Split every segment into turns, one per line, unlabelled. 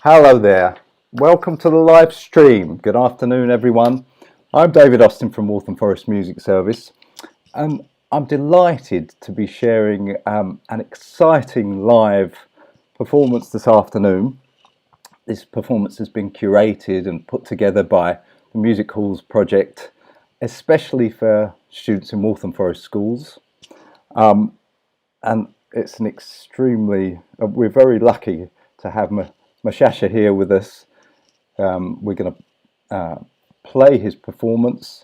Hello there. Welcome to the live stream. Good afternoon, everyone. I'm David Austin from Waltham Forest Music Service, and I'm delighted to be sharing an exciting live performance this afternoon. This performance has been curated and put together by the Music Halls project, especially for students in Waltham Forest schools. And it's an extremely, we're very lucky to have Mashasha here with us. We're going to play his performance,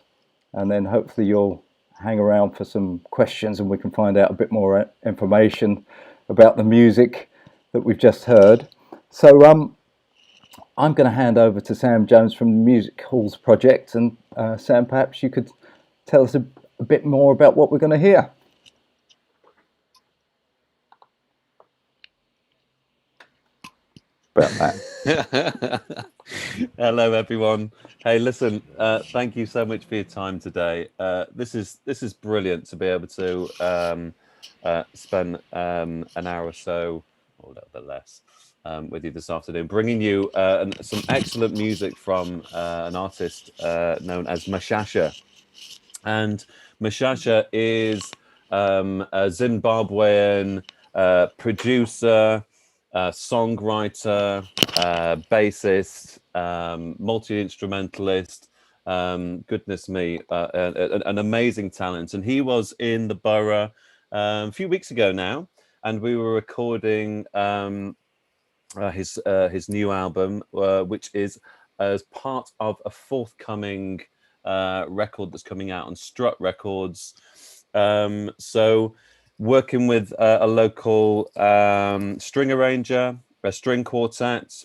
and then hopefully you'll hang around for some questions and we can find out a bit more information about the music that we've just heard. So I'm going to hand over to Sam Jones from the Music Halls project, and Sam, perhaps you could tell us a bit more about what we're going to hear. About that.
Hello everyone. Hey, listen, thank you so much for your time today. This is brilliant to be able to spend an hour or so, or a little bit less, with you this afternoon, bringing you some excellent music from an artist known as Mashasha. And Mashasha is a Zimbabwean producer, songwriter, bassist, multi-instrumentalist, goodness me, an amazing talent. And he was in the borough a few weeks ago now, and we were recording his new album, which is as part of a forthcoming record that's coming out on Strut Records. So working with a local string arranger, a string quartet,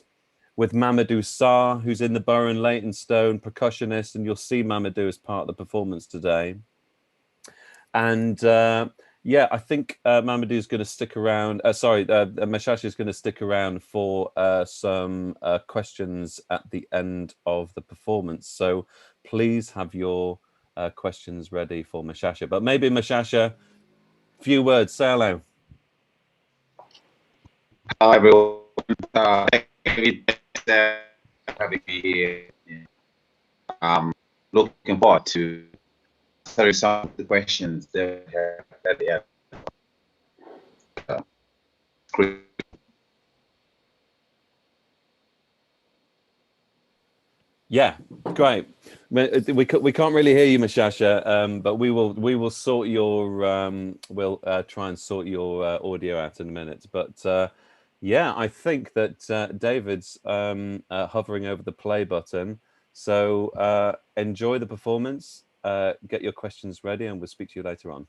with Mamadou Sarr, who's in the borough in Leytonstone, percussionist, and you'll see Mamadou as part of the performance today. And yeah, I think Mamadou is going to stick around. Mashasha is going to stick around for some questions at the end of the performance. So please have your questions ready for Mashasha. But maybe Mashasha, few words, say hello.
Hi everyone. David, having me here. Looking forward to answering some of the questions that they have.
Yeah, great. We can't really hear you, Mashasha, but we will sort your we'll try and sort your audio out in a minute. But yeah, I think that David's hovering over the play button. So enjoy the performance. Get your questions ready, and we'll speak to you later on.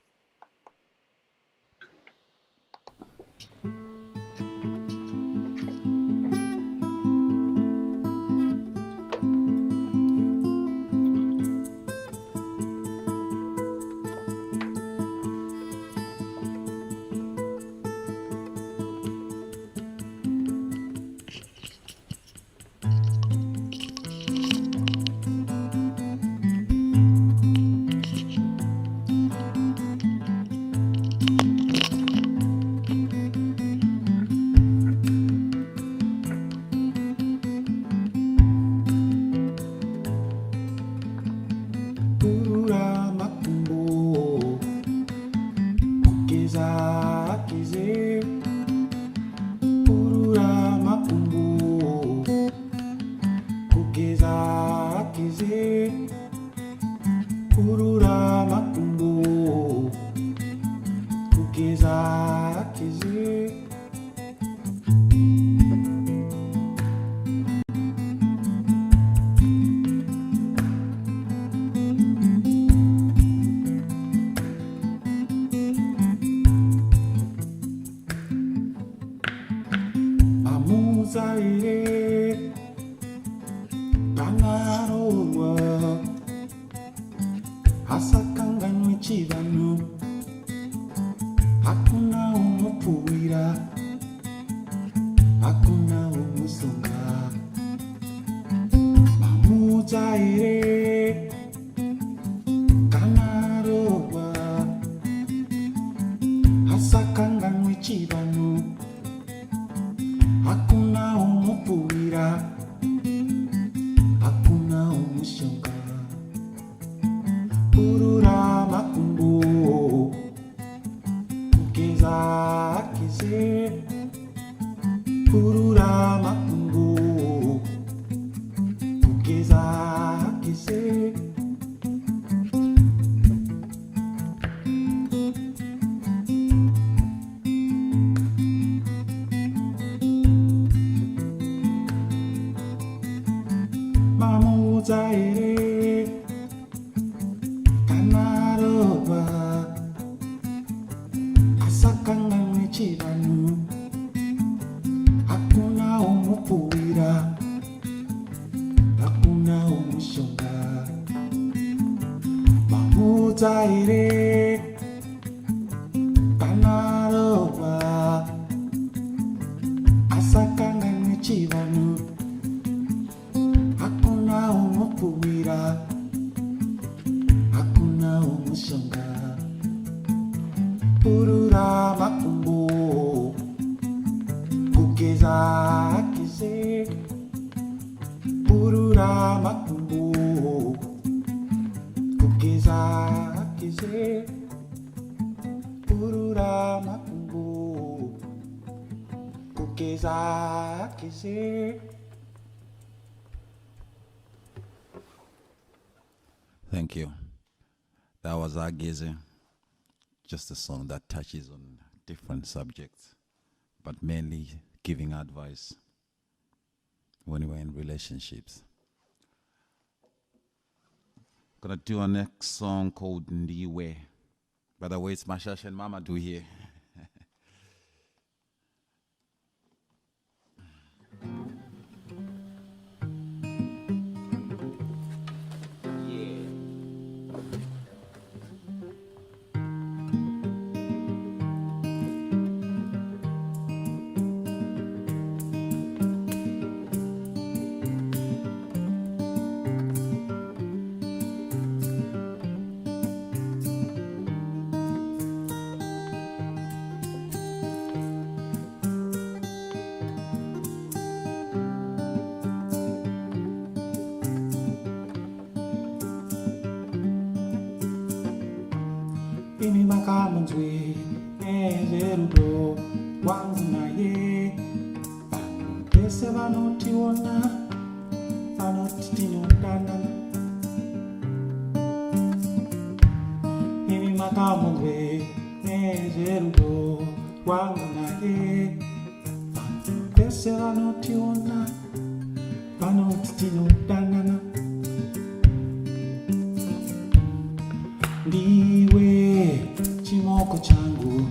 Purura makumbu Kugeza kize Purura makumbu Kugeza kize Mamuza ere Kanaroba Asakanga mwechiranu Hakuna umupuira Hakuna umushonga Mamuza ere Kanaroba Asakanga mwechiranu Hakuna umupuira Hakuna umushonga Purura makumbu Kugeza kize Purura makumbu Kugeza kize Purura makumbu Kugeza kize.
Thank you. That was Ageze, just a song that touches on different subjects, but mainly giving advice when we're in relationships. Gonna do our next song called Ndiwe. By the way, it's Mashasha and Mama Do here.
Ini makamanzwe ezerudo wangu naye pese vanotiona vanotitinodanana Ini makamanzwe ezerudo wangu naye pese vanotiona vanotitinodanana Ndiwe chimoko changu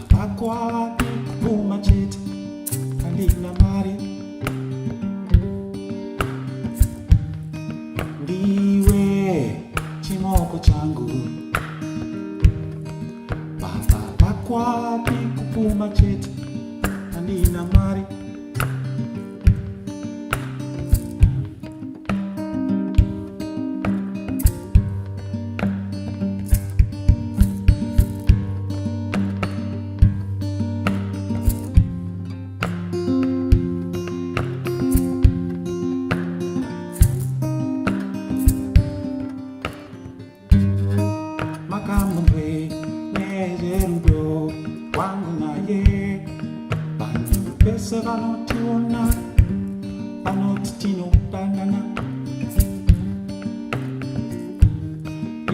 Pakwa kupuma chete Kalina mari Ndiwe chimoko changu Pakwa kupuma chete Kalina mari Makamwe nezerudo wangu naye pese vanotiona vanotitinodanana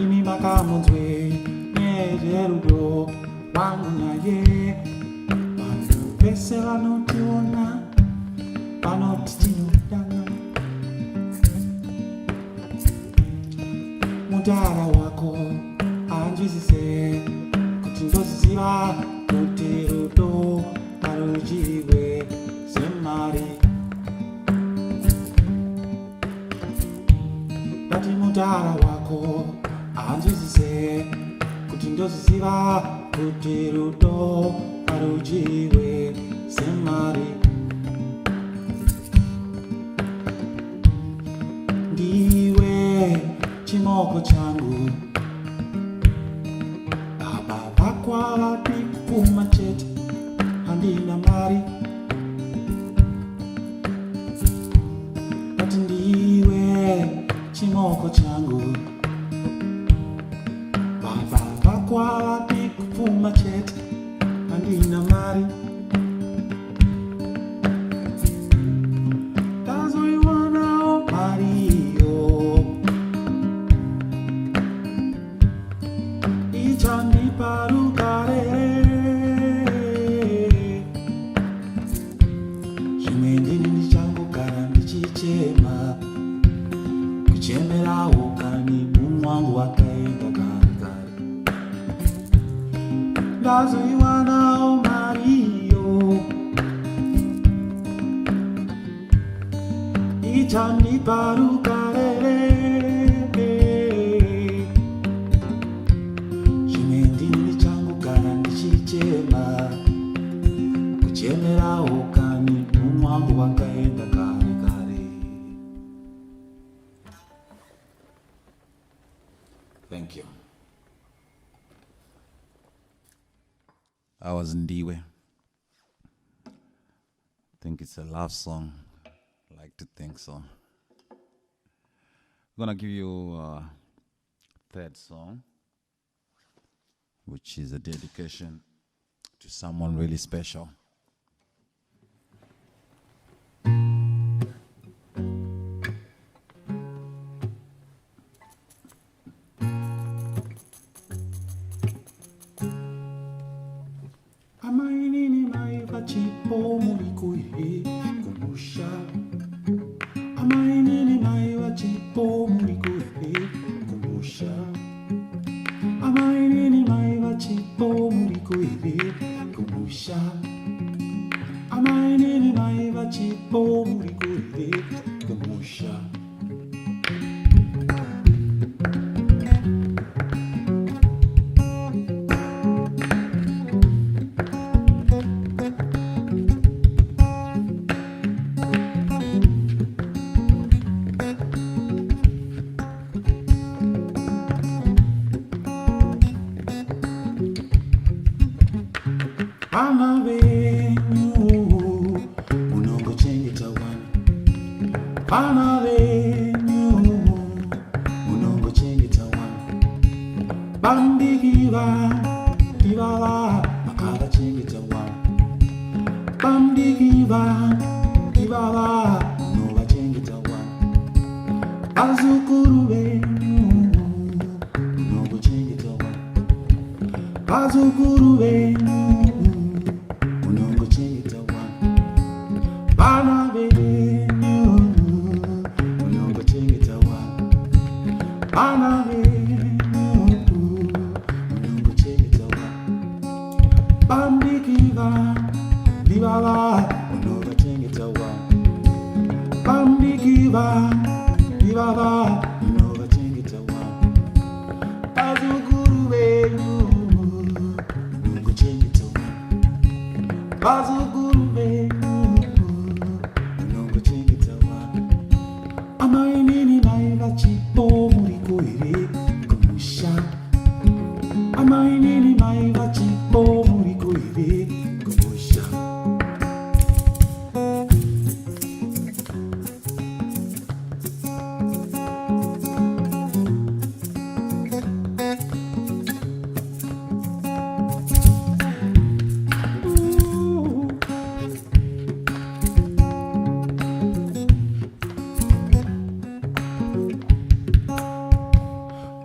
Ini makamwe nezerudo wangu naye pese vanotiona vanotitinodanana Mudara wako anjizise kuti ndoziziva kuti rudo narujiwe semari Kati mudara wako anjizise kuti ndoziziva kuti rudo narujiwe semari Ndiwe chimoko changu Pakwa kupuma chete handina mari Kati ndiwe chimoko chimoko changu baba vakwapi kupfuma chete handina mari ndazoiwanawo mariyo ichandipa rugare zvimwe ndini ndichangogara ndichichema kuchemerawo kani munhu wangu wakaenda kare kare ndazoiwanawo mariyo ichandipa rugare zvimwe ndini ndichangogara ndichichema kuchemerawo kani munhu wangu wakaenda kare kare. Thank you.
I was Ndiwe. I think it's a love song. I like to think so. I'm gonna give you a third song, which is a dedication to someone really special.
Amainini maiva chipo murikuire kumusha. Amainini maiva chipo murikuire kumusha. Amainini maiva chipo murikuire kumusha. Amainini maiva chipo murikuire kumusha. Vana venyu munongochengeta wana. Vana venyu munongochengeta wana. Bambikiva ivava vakavachengeta wana. Bambikiva ivava munovachengeta wana. Vazukuru venyu munongochengeta wana. Vazukuru venyu munongochengeta wana. Vana venyu munongochengeta wana. Vana venyu munongochengeta wana. Bambikiva ivava munovachengeta wana. Bambikiva ivava munovachengeta wana. Vazukuru venyu munongochengeta wana. Vazukuru venyu munongochengeta wana. Amainini maiva chipo murikuire kumusha. Amainini maiva chipo murikuire kumusha.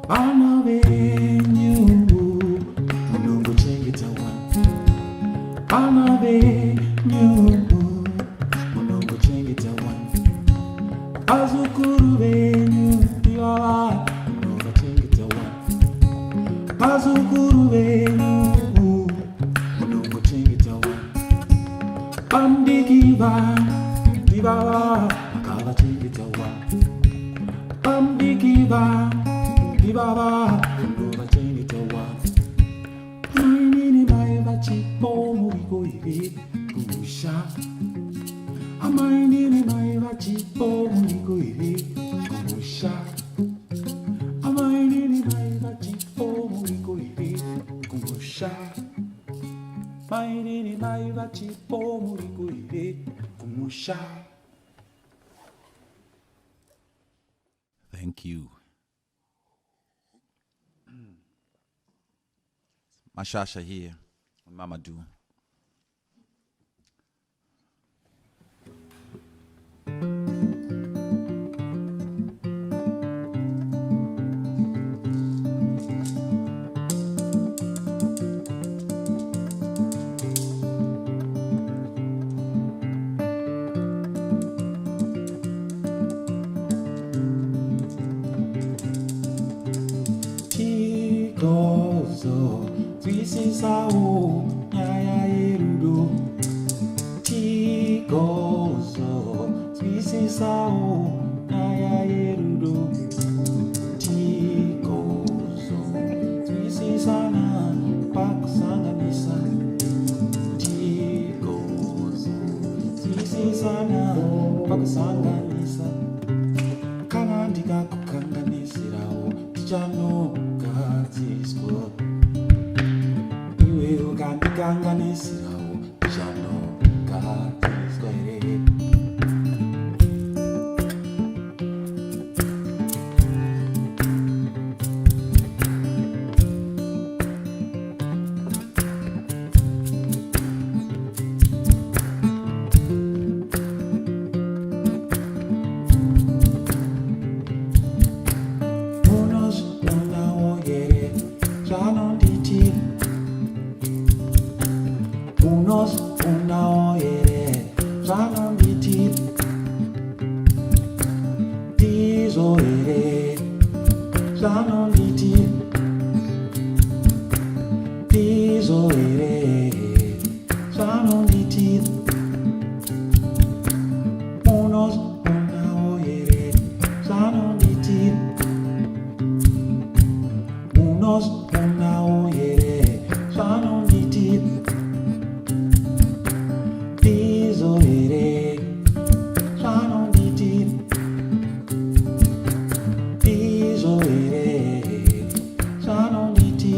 Vana venyu munongochengeta wana. Vana venyu munongochengeta wana. Vazukuru venyu ivava munovachengeta wana. Vazukuru venyu munongochengeta wana. Bambikiva ivava vakavachengeta wana. Bambikiva ivava munovachengeta wana. Amainini maiva chipo murikuire kumusha. Amainini maiva chipo murikuire kumusha. Amainini maiva chipo murikuire kumusha. Amainini maiva chipo murikuire kumusha.
Thank you. Mashasha here, Mama Do.
Chigozo, twisisao, nyaya yerudo. Chigozo, twisisao, nyaya yerudo. Chigozo, twisisana, pakusanganisa. Chigozo, twisisana, pakusanganisa. Kana ndikakukanganisirawo, tichanogadziriswa. Iwe ukandikanganisirawo, tichanogadziriswa here. Unos una oyere, chanonditi. Unos una oyere, chanonditi. Tizo ere, chanonditi. Tizo ere, chanonditi. Unos una oyere, chanonditi. Unos una oyere, chanonditi. Tizo ere, chanonditi. Tizo ere, chanonditi.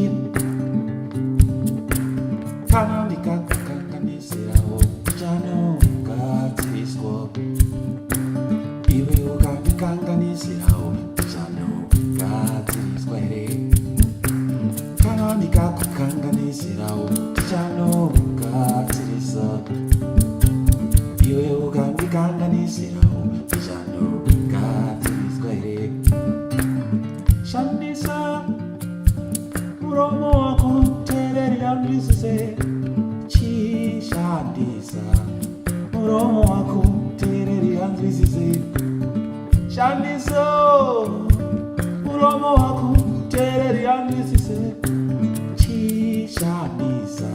Kanandika kukanganisirawo, tichanogadziriswa. Iwe ukandikanganisirawo, tichanogadziriswa here. Kana ndikakukanganisirawo, tichanogadziriswa. Iwe ukandikanganisirawo, tichanogadziriswa here. Shandisa muromo wako tereria ndisise. Chishandisa muromo wako tereria ndisise. Shandisa muromo wako tereria ndisise. Chishandisa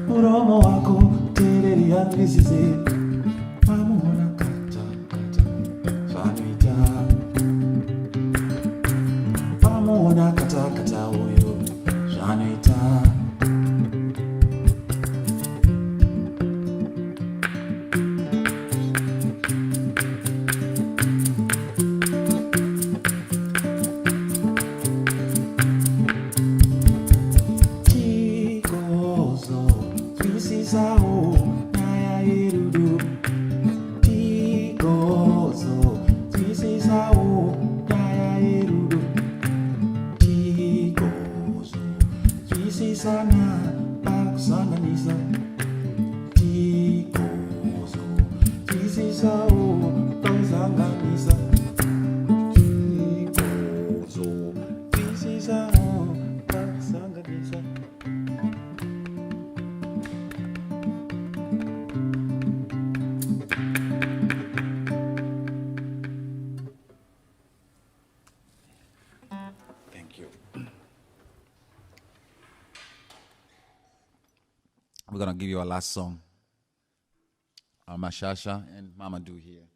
muromo wako tereria ndisise. Mamona kata kata fanuita. Mamona kata kata oyo fanuita. Chigozo, twisisao, nyaya yerudo. Chigozo, twisisao, nyaya yerudo. Chigozo, twisisana, pakusanganisa. Chigozo, twisisao, pakusanganisa. Chigozo, twisisao, pakusanganisa.
Thank you. We're gonna give you a last song. Mashasha and Mama Do here.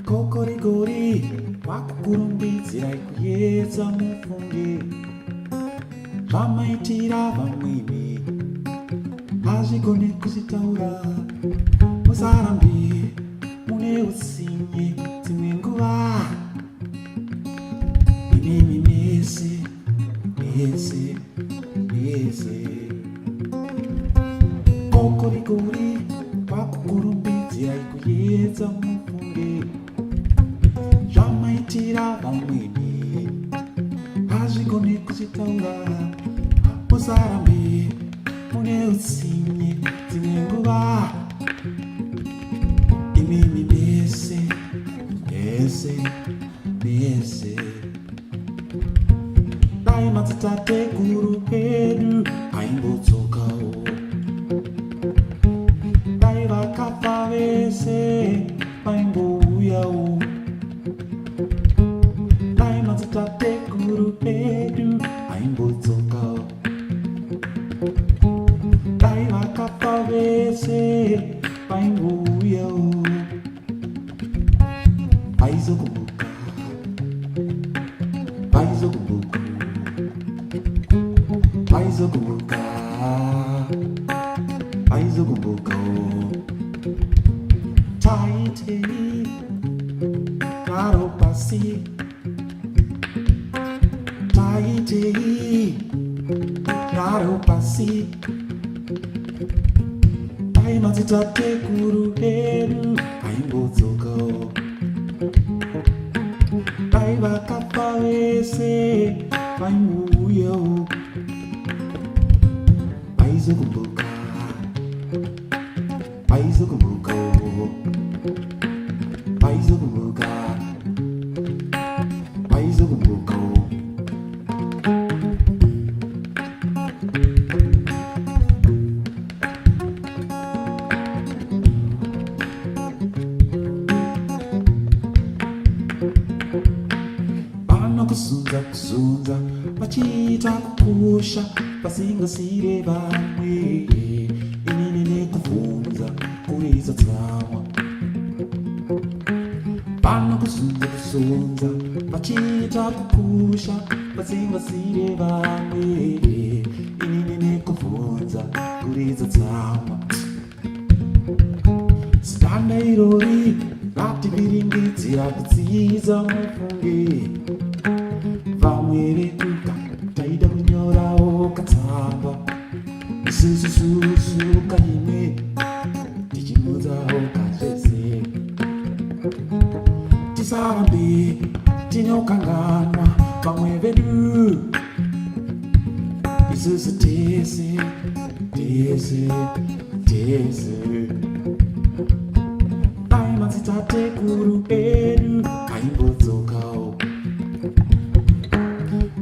Kokorigori, wakukurumbitsa. nzira ikuyedza mufunge zvamaitira vamweni hazvigone kuzvitaura musarambe mune utsinye dzimwe nguva inemi mese mese mese kokorikori kwakukurumbidzira ikuyedza mufunge zvamaitira vamweni hazvigone kuzvitaura musarambe mune utsinye dzimwe nguva imimi mese mese mese dai madzitateguru edu aimbodzokawo dai vakafa vese vaimbouyawo dai madzitateguru edu aimbodzokawo dai vakafa vese vaimbouyawo vaizokumbuka vaizokumbuka vaizokumbuka vaizokumbukawo taitei karo pasi taitei karo pasi dai madzitateguru edu aimbodzokawo dai vakafa vese vaimbouyawo vaizokumbuka vaizokumbukawo vaizokumbuka vaizokumbukawo kuzunza kuzunza vachiita kukusha vasingasire vamwe inini nekubvunza kuridza tsamwa vano kuzunza kuzunza vachiita kukusha vasingasire vamwe inini nekubvunza kuridza tsamwa zidanda irori rativiringidzira kudzidza mufunge vamwe vetuka taida kunyorawo katsamba isusususuka imwe tichimudzawo kazvese tisarambe tinokanganwa vamwe vedu isusu tese tese tese dai madzitateguru edu aimbodzokawo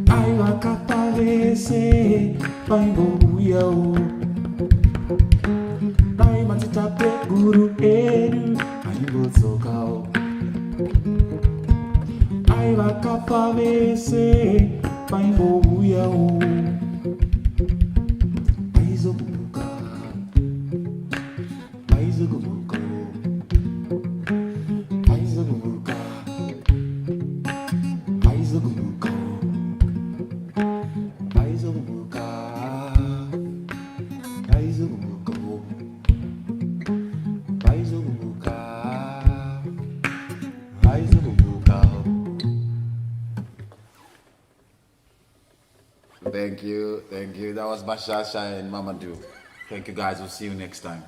dai vakafa vese vaimbouyawo dai madzitateguru edu aimbodzokawo dai vakafa vese vaimbouyawo vaizokumbuka vaizokumbukawo vaizokumbuka vaizokumbukawo
Thank you. That was Mashasha and Mamadou. Thank you guys. We'll see you next time.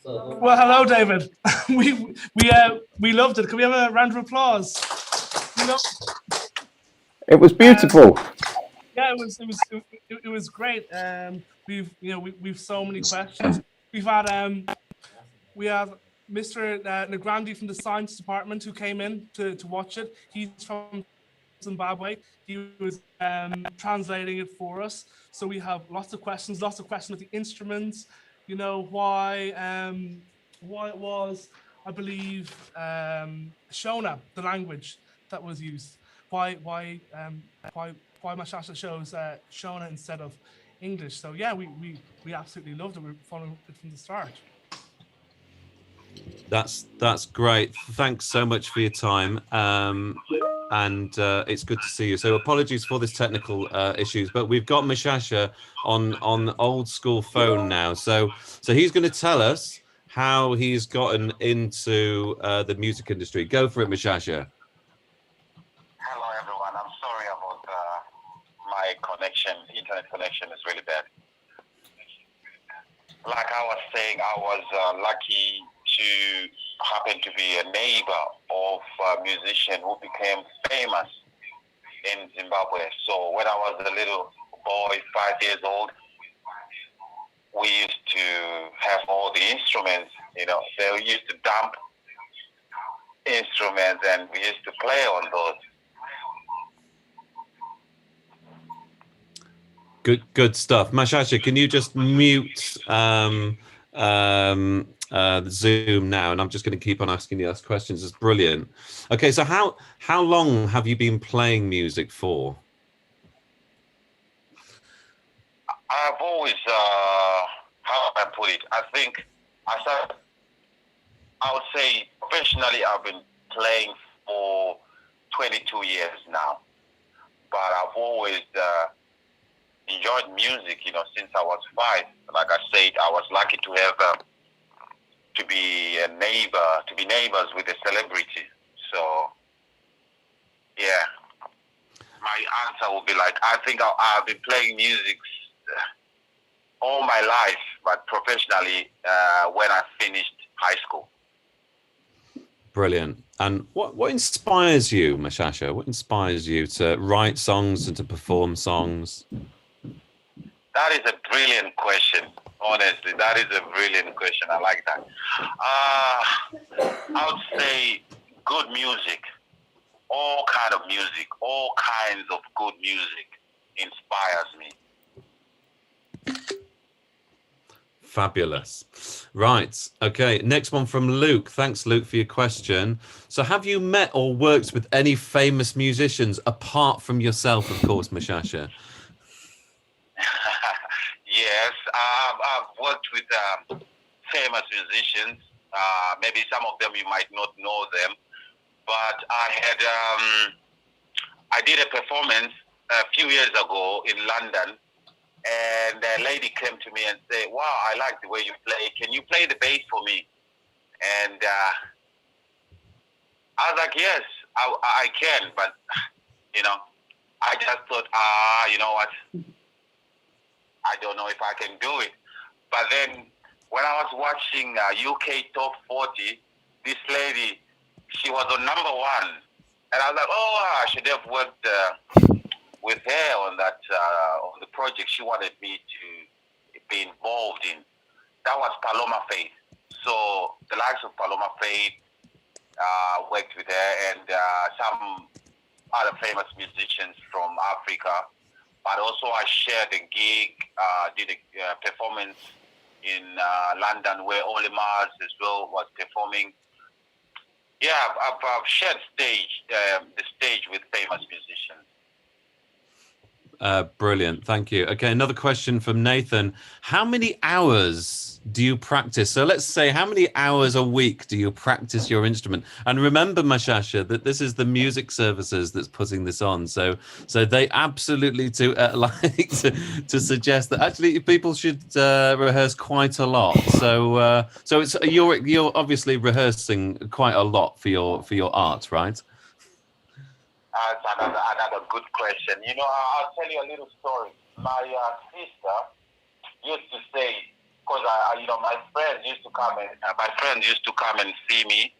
Well, hello, David. we loved it. Can we have a round of applause? You know,
It was beautiful.
yeah, it was great. We've so many questions. We have Mr. Negrandi from the science department who came in to watch it. He's from Zimbabwe. He was translating it for us. So we have lots of questions of the instruments. You know, why it was, I believe, Shona, the language that was used. Why Mashasha shows Shona instead of English. So yeah, we absolutely loved it. We're following it from the start.
That's great. Thanks so much for your time. And it's good to see you. So apologies for this technical issues, but we've got Mashasha on old school phone now. So he's going to tell us how he's gotten into the music industry. Go for it, Mashasha.
Hello, everyone. I'm sorry about my connection. Internet connection is really bad. Like I was saying, I was lucky to happen to be a neighbor of a musician who became famous in Zimbabwe. So when I was a little boy, 5 years old, we used to have all the instruments. They used to dump instruments, and we used to play on those.
Good stuff. Mashasha, can you just mute the Zoom now? And I'm just going to keep on asking you those questions. It's brilliant. Okay, so how long have you been playing music for?
I've always, how I put it, I think I would say professionally I've been playing for 22 years now. But I've always enjoyed music, since I was 5. Like I said, I was lucky to have to be neighbors with a celebrity. So, yeah, my answer would be like, I think I've been playing music all my life, but professionally when I finished high school.
Brilliant. And what inspires you, Mashasha? What inspires you to write songs and to perform songs?
That is a brilliant question. Honestly, that is a brilliant question. I like that. I would say good music, all kind of music, all kinds of good music inspires me.
Fabulous. Right. Okay. Next one from Luke. Thanks, Luke, for your question. So have you met or worked with any famous musicians apart from yourself, of course, Mashasha?
Yes, I've worked with famous musicians. Maybe some of them you might not know them, but I did a performance a few years ago in London, and a lady came to me and said, "Wow, I like the way you play. Can you play the bass for me?" And I was like, "Yes, I can," but I just thought, you know what? I don't know if I can do it. But then when I was watching UK Top 40, this lady, she was on number 1. And I was like, oh, I should have worked with her on that on the project she wanted me to be involved in. That was Paloma Faith. So the likes of Paloma Faith worked with her, and some other famous musicians from Africa. But also I shared a gig, did a performance in London where Oli Mars as well was performing. Yeah, I've shared the stage with famous musicians.
Brilliant. Thank you. Okay, another question from Nathan. How many hours do you practice? So let's say, how many hours a week do you practice your instrument? And remember, Mashasha, that this is the music services that's putting this on. So they absolutely like to suggest that actually people should rehearse quite a lot. So it's you're obviously rehearsing quite a lot for your art, right?
That's another good question. I'll tell you a little story. My sister used to say, because my friends used to come and see me,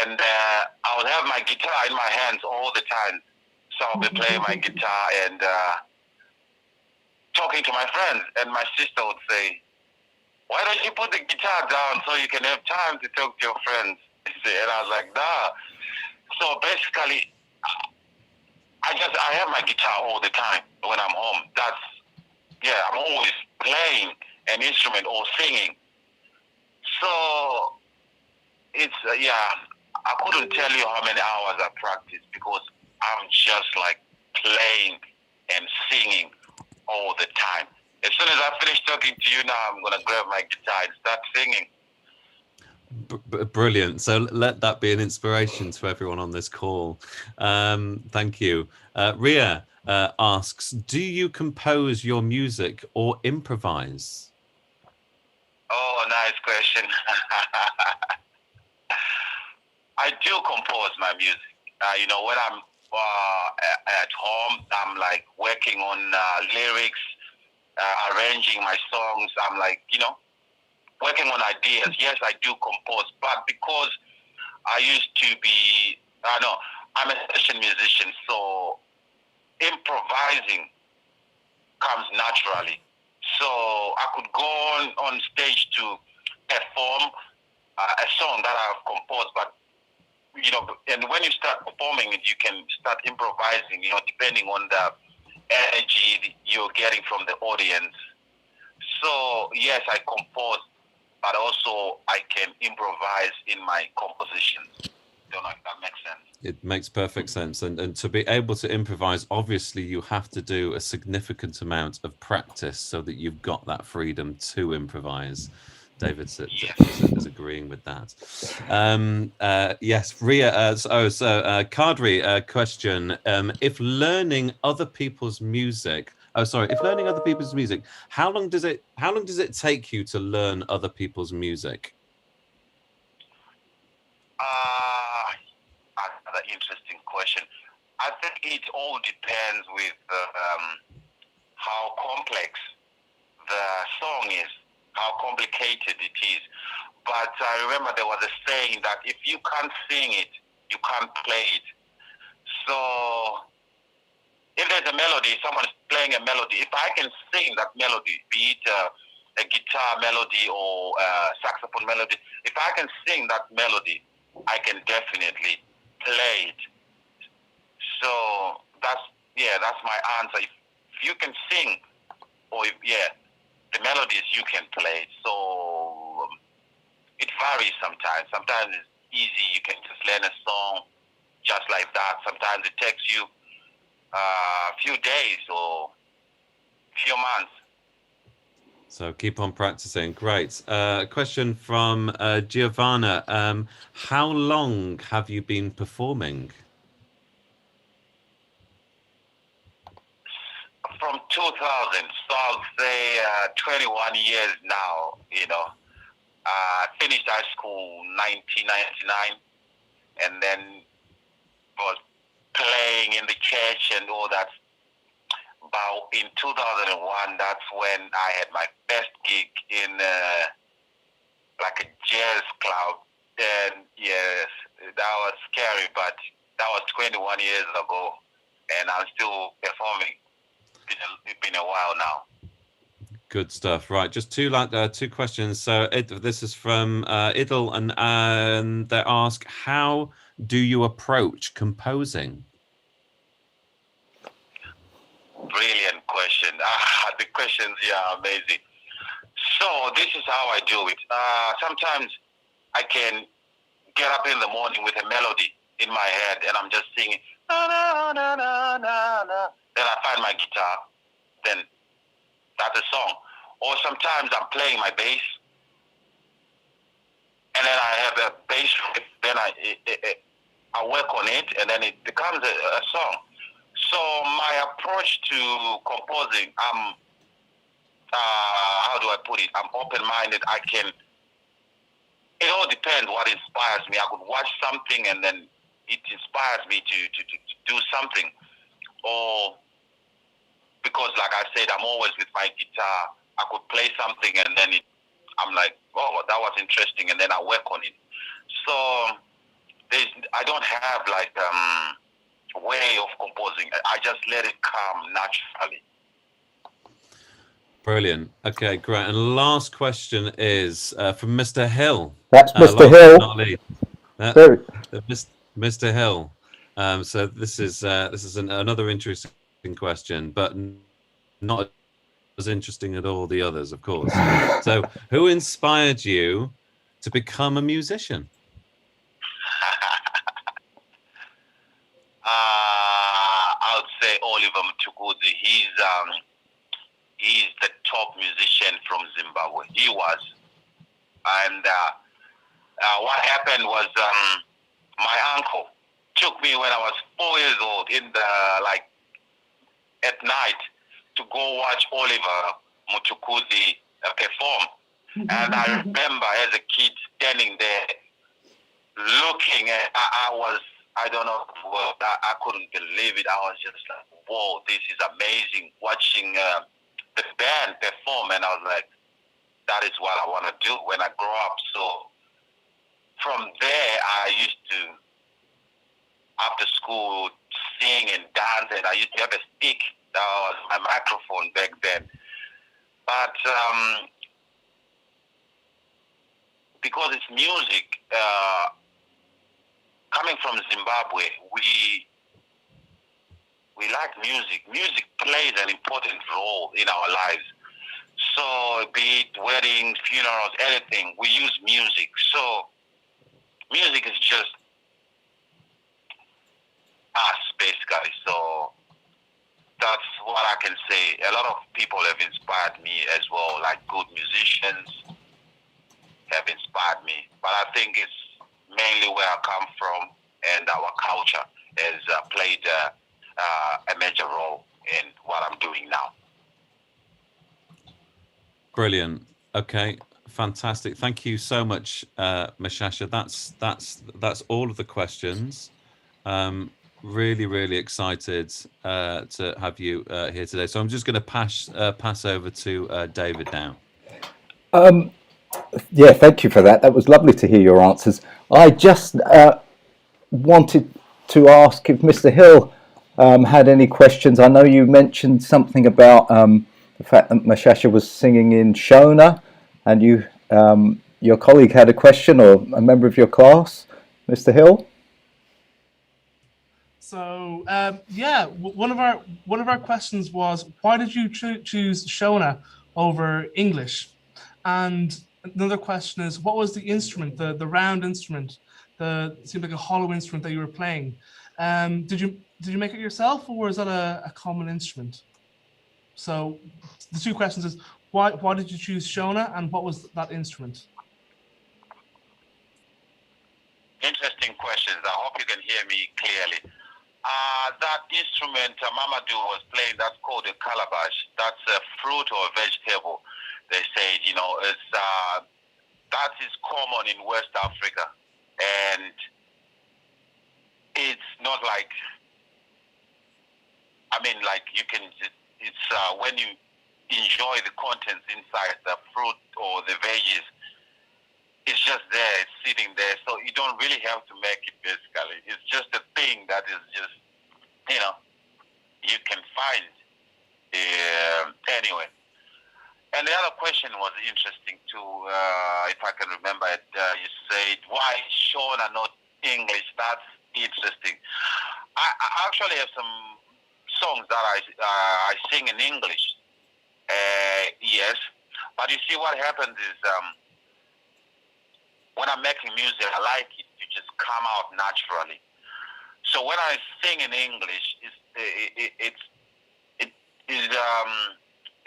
and I would have my guitar in my hands all the time. So I'll be playing my guitar and talking to my friends, and my sister would say, "Why don't you put the guitar down so you can have time to talk to your friends?" And I was like, "Nah." So basically, I have my guitar all the time when I'm home. I'm always playing an instrument or singing. So it's, I couldn't tell you how many hours I practice because I'm just like playing and singing all the time. As soon as I finish talking to you now, I'm going to grab my guitar and start singing.
Brilliant. So let that be an inspiration to everyone on this call. Thank you. Ria asks, do you compose your music or improvise?
Oh, nice question. I do compose my music. When I'm at home, I'm like working on lyrics, arranging my songs. I'm like, working on ideas. Yes, I do compose, but because I used to be, I'm a session musician, so improvising comes naturally. So I could go on stage to perform a song that I've composed, but and when you start performing it, you can start improvising, depending on the energy you're getting from the audience. So yes, I compose, but also I can improvise in my compositions. Don't know if that makes sense.
It makes perfect sense. And to be able to improvise, obviously you have to do a significant amount of practice so that you've got that freedom to improvise. David is agreeing with that. Yes, Ria. Kadri, question: if learning other people's music, how long does it take you to learn other people's music?
Another interesting question. I think it all depends with how complex the song is, how complicated it is. But I remember there was a saying that if you can't sing it, you can't play it. So if there's a melody, someone's playing a melody, if I can sing that melody, be it a guitar melody or a saxophone melody, if I can sing that melody, I can definitely play it. So that's my answer. If you can sing, or the melodies you can play. So it varies sometimes. Sometimes it's easy. You can just learn a song just like that. Sometimes it takes you a few days or a few months.
So keep on practicing. Great. Question from Giovanna. How long have you been performing?
From 2000, so I'll say 21 years now, finished high school 1999, and then was playing in the church and all that. But in 2001, that's when I had my first gig in like a jazz club. And yes, that was scary, but that was 21 years ago, and I'm still performing. It's been a while now.
Good stuff. Right, just two questions. So this is from Idil, and they ask, how do you approach composing?
Brilliant question. The questions here are amazing. So this is how I do it. Sometimes I can get up in the morning with a melody in my head, and I'm just singing. Na, na, na, na, na, na. Then I find my guitar. Then that's a song. Or sometimes I'm playing my bass, and then I have a bass riff. Then I work on it, and then it becomes a song. So my approach to composing, I'm how do I put it? I'm open-minded. It all depends what inspires me. I could watch something and then it inspires me to do something. Or because, like I said, I'm always with my guitar. I could play something and then I'm like, oh, that was interesting, and then I work on it. So I don't have like way of composing. I just let it come naturally.
Brilliant. Okay, great. And last question is from Mr. Hill.
That's Mr. Hill.
Mr. Hill. So this is another interesting question, but not as interesting as all the others, of course. So, who inspired you to become a musician?
I would say Oliver Mtukudzi. He's the top musician from Zimbabwe. He was, and what happened was my uncle took me when I was 4 years old in the at night to go watch Oliver Mutukudzi perform. And I remember as a kid standing there looking at, I don't know, I couldn't believe it. I was just like, whoa, this is amazing. Watching the band perform, and I was like, that is what I want to do when I grow up. So from there, I used to, after school, sing and dance, and I used to have a stick. That was my microphone back then. But because it's music, coming from Zimbabwe, we like music. Music plays an important role in our lives. So be it weddings, funerals, anything, we use music. So music is just us, basically. So that's what I can say. A lot of people have inspired me as well, like good musicians have inspired me. But I think it's mainly where I come from, and our culture has played a major role in what I'm doing now.
Brilliant. Okay, fantastic. Thank you so much, Mashasha. That's all of the questions. Really excited to have you here today. So I'm just going to pass over to David now.
Yeah, thank you for that. That was lovely to hear your answers. I just wanted to ask if Mr. Hill had any questions. I know you mentioned something about the fact that Mashasha was singing in Shona, and you, your colleague had a question, or a member of your class, Mr. Hill.
So yeah, one of our questions was, why did you choose Shona over English? And another question is, what was the instrument, the round instrument, it seemed like a hollow instrument that you were playing? Did you make it yourself, or was that a common instrument? So the two questions is, why did you choose Shona, and what was that instrument?
Interesting questions. I hope you can hear me clearly. That instrument Mamadou was playing, that's called a calabash. That's a fruit or a vegetable. They say, it's that is common in West Africa, and it's not like, you can. It's when you enjoy the contents inside the fruit or the veggies. It's just there, it's sitting there, so you don't really have to make it, basically. It's just a thing that is just, you can find. Anyway. And the other question was interesting too, if I can remember it. You said, why Shona, not English? That's interesting. I actually have some songs that I sing in English. Yes. But you see, what happens is, when I'm making music, I like it to just come out naturally. So when I sing in English, it's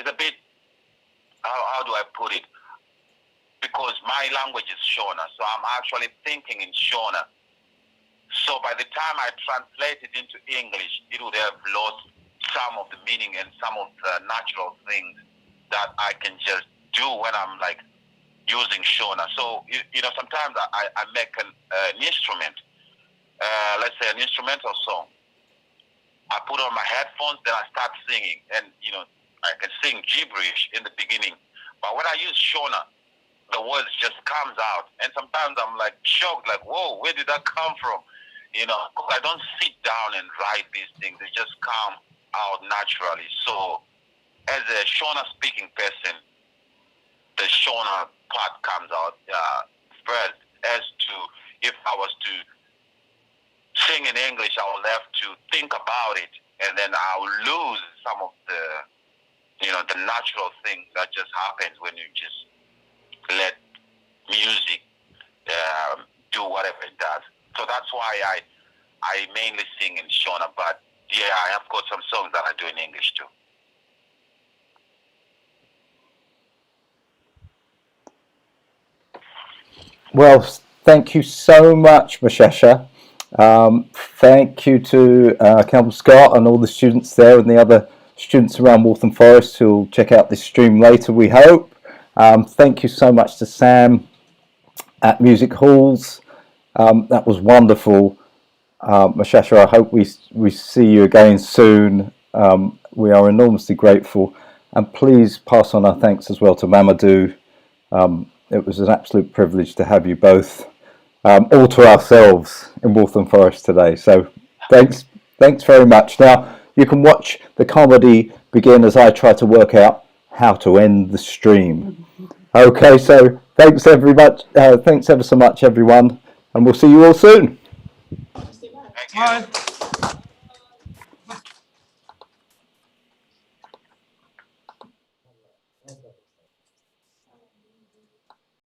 a bit, how do I put it? Because my language is Shona, so I'm actually thinking in Shona. So by the time I translate it into English, it would have lost some of the meaning and some of the natural things that I can just do when I'm using Shona. So, sometimes I make an instrument, let's say an instrumental song. I put on my headphones, then I start singing. And, I can sing gibberish in the beginning. But when I use Shona, the words just comes out. And sometimes I'm shocked, whoa, where did that come from? Because I don't sit down and write these things. They just come out naturally. So as a Shona speaking person, the Shona part comes out first. As to if I was to sing in English, I will have to think about it, and then I will lose some of the natural thing that just happens when you just let music do whatever it does. So that's why I mainly sing in Shona, but yeah, I have got some songs that I do in English too.
Well, thank you so much, Mashasha. Thank you to Calvin Scott and all the students there and the other students around Waltham Forest who'll check out this stream later, we hope. Thank you so much to Sam at Music Halls. That was wonderful. Mashasha, I hope we see you again soon. We are enormously grateful. And please pass on our thanks as well to Mamadou. It was an absolute privilege to have you both all to ourselves in Waltham Forest today. So thanks very much. Now you can watch the comedy begin as I try to work out how to end the stream. Okay, so thanks ever so much, everyone, and we'll see you all soon.
Thank you.
Bye.